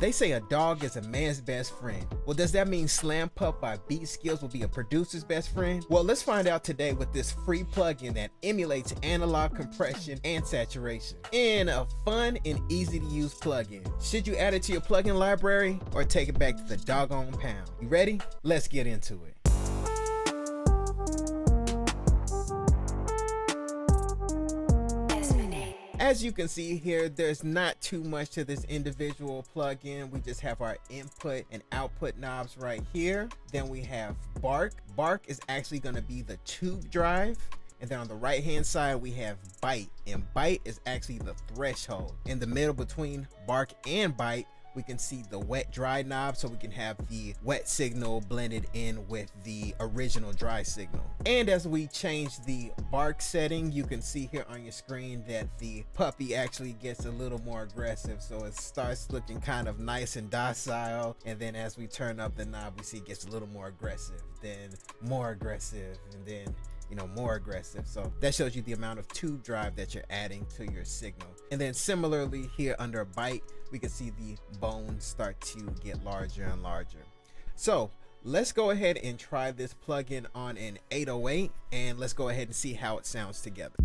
They say a dog is a man's best friend. Well, does that mean SlamPup by BeatSkillz will be a producer's best friend? Well, let's find out today with this free plugin that emulates analog compression and saturation in a fun and easy to use plugin. Should you add it to your plugin library or take it back to the doggone pound? You ready? Let's get into it. As you can see here, there's not too much to this individual plugin. We just have our input and output knobs right here. Then we have Bark. Bark is actually going to be the tube drive. And then on the right hand side, we have Bite. And Bite is actually the threshold. In the middle between Bark and Bite, we can see the wet dry knob, so we can have the wet signal blended in with the original dry signal. And as we change the bark setting, you can see here on your screen that the puppy actually gets a little more aggressive. So it starts looking kind of nice and docile, and then as we turn up the knob, we see it gets a little more aggressive, then more aggressive, and then more aggressive. So that shows you the amount of tube drive that you're adding to your signal. And then similarly here under Bite, we can see the bones start to get larger and larger. So let's go ahead and try this plugin on an 808, and let's go ahead and see how it sounds together.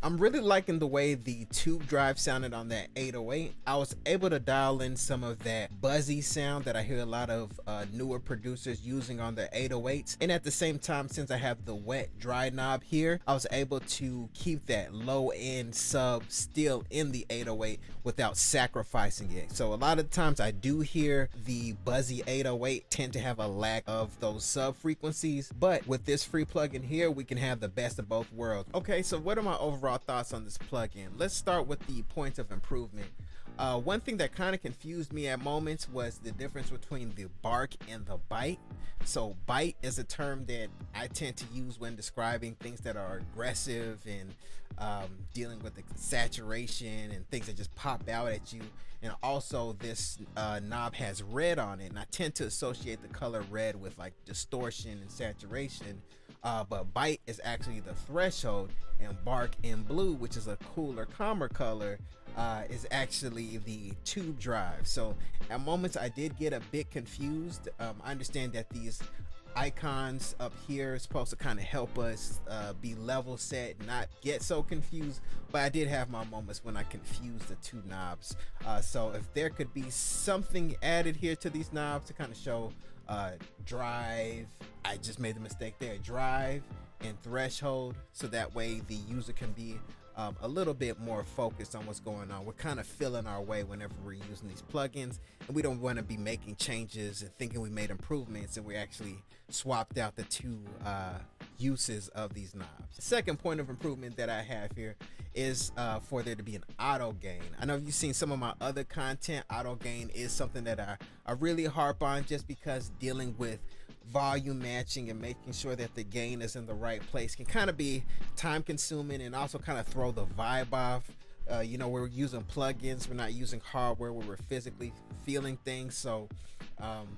I'm really liking the way the tube drive sounded on that 808. I was able to dial in some of that buzzy sound that I hear a lot of newer producers using on their 808s. And at the same time, since I have the wet dry knob here, I was able to keep that low end sub still in the 808 without sacrificing it. So a lot of times I do hear the buzzy 808 tend to have a lack of those sub frequencies, but with this free plugin here, we can have the best of both worlds. Okay, so what are my overall thoughts on this plugin? Let's start with the points of improvement. One thing that kind of confused me at moments was the difference between the bark and the bite. So bite is a term that I tend to use when describing things that are aggressive and dealing with the saturation and things that just pop out at you. And also this knob has red on it, and I tend to associate the color red with like distortion and saturation. But Bite is actually the threshold, and Bark in blue, which is a cooler, calmer color, is actually the tube drive. So at moments I did get a bit confused. I understand that these icons up here is supposed to kind of help us be level set, not get so confused, but I did have my moments when I confused the two knobs. So if there could be something added here to these knobs to kind of show drive, I just made the mistake there, drive and threshold, so that way the user can be a little bit more focused on what's going on. We're kind of feeling our way whenever we're using these plugins, and we don't want to be making changes and thinking we made improvements and we actually swapped out the two uses of these knobs. The second point of improvement that I have here is for there to be an auto gain. I know you've seen some of my other content. Auto gain is something that I really harp on, just because dealing with volume matching and making sure that the gain is in the right place can kind of be time consuming and also kind of throw the vibe off. We're using plugins, we're not using hardware where we're physically feeling things, so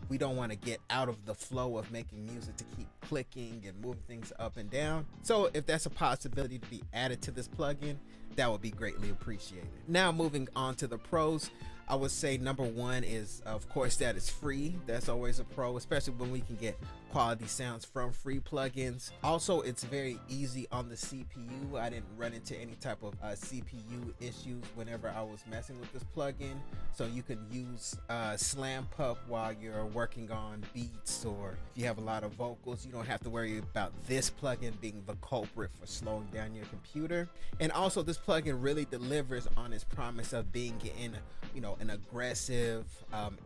we don't want to get out of the flow of making music to keep clicking and moving things up and down. So if that's a possibility to be added to this plugin, that would be greatly appreciated. Now moving on to the pros, I would say number one is, of course, that it's free. That's always a pro, especially when we can get quality sounds from free plugins. Also, it's very easy on the CPU. I didn't run into any type of CPU issues whenever I was messing with this plugin. So you can use SlamPup while you're working on beats, or if you have a lot of vocals, you don't have to worry about this plugin being the culprit for slowing down your computer. And also, this plugin really delivers on its promise of being in, an aggressive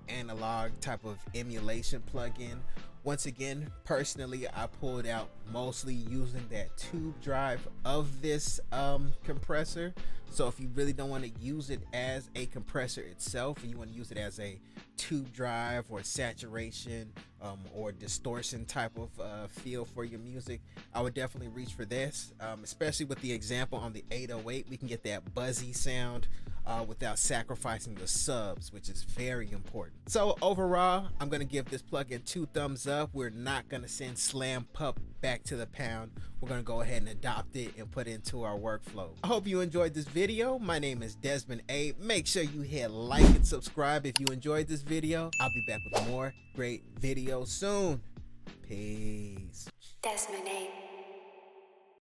analog type of emulation plugin, Once again, personally, I pulled out mostly using that tube drive of this compressor. So if you really don't want to use it as a compressor itself, and you want to use it as a tube drive or saturation or distortion type of feel for your music, I would definitely reach for this, especially with the example on the 808. We can get that buzzy sound without sacrificing the subs, which is very important. So overall, I'm going to give this plugin 2 thumbs up. We're not going to send SlamPup back to the pound. We're going to go ahead and adopt it and put it into our workflow. I hope you enjoyed this video. My name is Desmond A. Make sure you hit like and subscribe if you enjoyed this video. I'll be back with more great videos soon. Peace. Desmond A.